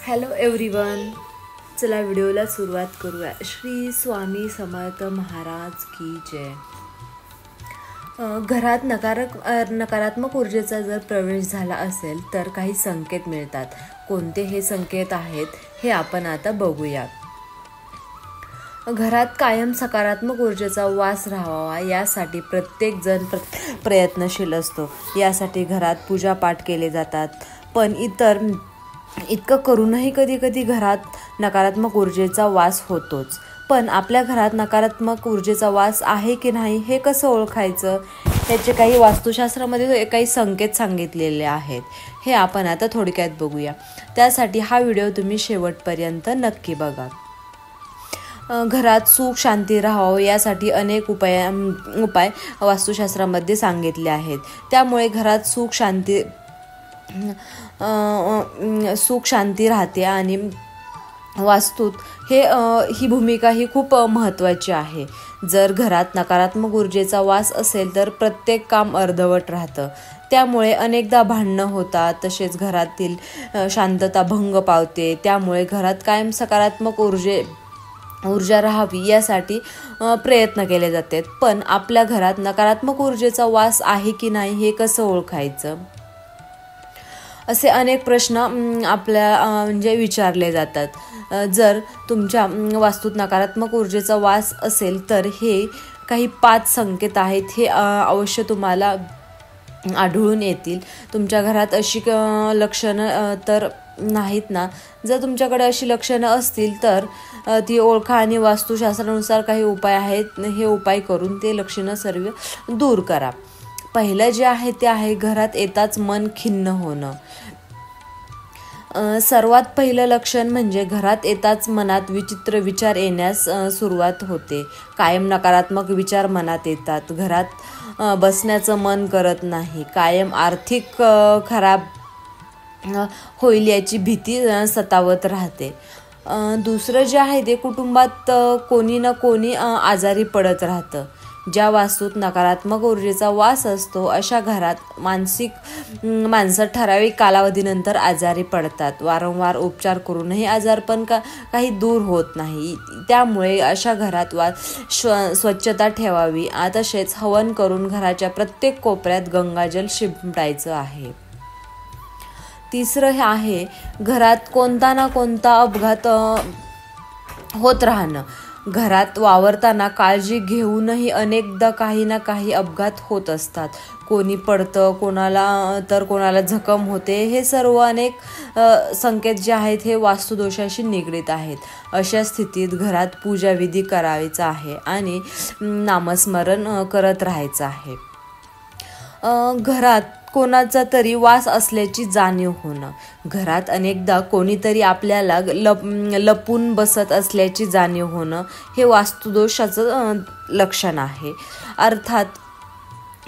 Hello everyone, चला व्हिडिओला सुरुवात करूया। श्री स्वामी समर्थ महाराज की जय। घरात नकारात्मक ऊर्जेचा जर प्रवेश झाला असेल तर काही संकेत मिळतात। कोणते हे संकेत आहेत हे आपण आता बघूया। घरात कायम सकारात्मक ऊर्जेचा वास राहावा यासाठी प्रत्येक जण प्रयत्नशील असतो। यासाठी घरात पूजापाठ केले जातात, पण इतकं करूनही कधी घरात नकारात्मक ऊर्जेचा वास होतोच। पण आपल्या घरात नकारात्मक ऊर्जेचा वास आहे की नाही हे कसं ओळखायचं, ह्याचे काही वास्तुशास्त्रामध्ये काही संकेत सांगितलेले आहेत। हे आपण आता थोडक्यात बघूया। त्यासाठी हा व्हिडिओ तुम्ही शेवटपर्यंत नक्की बघा। घरात सुख शांती राहावं यासाठी अनेक उपाय वास्तुशास्त्रामध्ये सांगितले आहेत। त्यामुळे घरात सुख शांती राहते आणि वास्तूत ही भूमिका ही खूप महत्त्वाची आहे। जर घरात नकारात्मक ऊर्जेचा वास असेल तर प्रत्येक काम अर्धवट राहतं। त्यामुळे अनेकदा भांडणं होतात, तसेच घरातील शांतता भंग पावते। त्यामुळे घरात कायम सकारात्मक ऊर्जा राहावी यासाठी प्रयत्न केले जातात। पण आपल्या घरात नकारात्मक ऊर्जेचा वास आहे की नाही हे कसं ओळखायचं, असे अनेक प्रश्न आपल्या विचारले जातात। जर तुमच्या वास्तूत नकारात्मक ऊर्जेचा वास असेल तर हे काही 5 संकेत आहेत, हे अवश्य तुम्हाला आढळून येतील। तुमच्या घरात अशी लक्षणं तर नाहीत ना? जर तुमच्याकडे अशी लक्षणं असतील तर ती ओळखा आणि वास्तुशास्त्रानुसार काही उपाय आहेत, हे उपाय करून ते लक्षणं सर्व दूर करा। पहिलं जे आहे ते आहे घरात येताच मन खिन्न होणं। सर्वात पहिलं लक्षण म्हणजे घरात येताच मनात विचित्र विचार येण्यास सुरुवात होते। कायम नकारात्मक विचार मनात येतात। घरात बसण्याचं मन करत नाही। कायम आर्थिक खराब होईल याची भीती सतावत राहते। दुसरं जे आहे ते कुटुंबात कोणी ना कोणी आजारी पडत राहतं। ज्या वास्तूत नकारात्मक ऊर्जेचा वास असतो अशा घरात माणसं ठराविक कालावधीनंतर आजारी पडतात। वारंवार उपचार करूनही आजारपण काही दूर होत नाही। त्यामुळे अशा घरात स्वच्छता ठेवावी। तसेच हवन करून घराच्या प्रत्येक कोपऱ्यात गंगाजल शिंपडायचं आहे। तिसरं हे आहे घरात कोणता ना कोणता अपघात होत राहणं। घरात वावरताना काळजी घेऊनही अनेकदा काही ना काही अपघात होत असतात। कोणी पडतं, कोणाला जखम होते। हे सर्व अनेक संकेत जे आहेत हे वास्तुदोषाशी निगडीत आहेत। अशा स्थितीत घरात पूजाविधी करायचा आहे आणि नामस्मरण करत राहायचं आहे। घरात कोणाचा तरी वास असल्याची जाणीव होणं। घरात अनेकदा कोणीतरी आपल्याला लपून बसत असल्याची जाणीव होणं हे वास्तुदोषाचं लक्षण आहे। अर्थात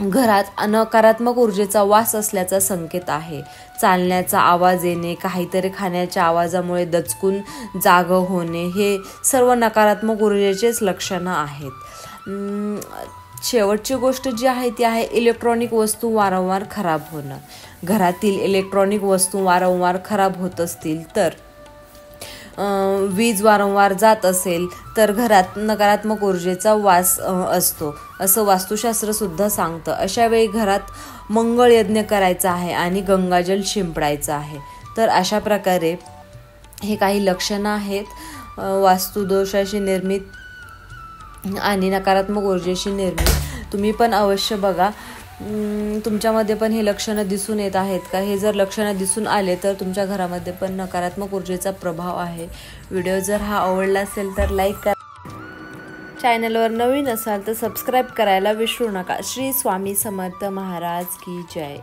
घरात नकारात्मक ऊर्जेचा वास असल्याचा संकेत आहे। चालण्याचा आवाज येणे, काहीतरी खाण्याच्या आवाजामुळे दचकून जागं होणे हे सर्व नकारात्मक ऊर्जेचेच लक्षणं आहेत। शेवटची गोष्ट जी आहे ती आहे इलेक्ट्रॉनिक वस्तू वारंवार खराब होणं। घरातील इलेक्ट्रॉनिक वस्तू वारंवार खराब होत असतील तर वीज वारंवार जात असेल तर घरात नकारात्मक ऊर्जेचा वास असतो, असं वास्तुशास्त्र सुद्धा सांगतं। अशा वेळी घरात मंगळ यज्ञ करायचा आहे आणि गंगाजल शिंपडायचं आहे। तर अशा प्रकारे हे काही लक्षणं आहेत वास्तुदोषाशी निर्मित आणि नकारात्मक ऊर्जेशी निर्मित। तुम्ही पण अवश्य बघा, तुमच्यामध्ये पण हे लक्षणं दिसून येत आहेत का? हे जर लक्षणं दिसून आले तर तुमच्या घरामध्ये पण नकारात्मक ऊर्जेचा प्रभाव आहे। व्हिडिओ जर हा आवडला असेल तर लाईक करा। चॅनलवर नवीन असाल तर सबस्क्राईब करायला विसरू नका। श्री स्वामी समर्थ महाराज की जय।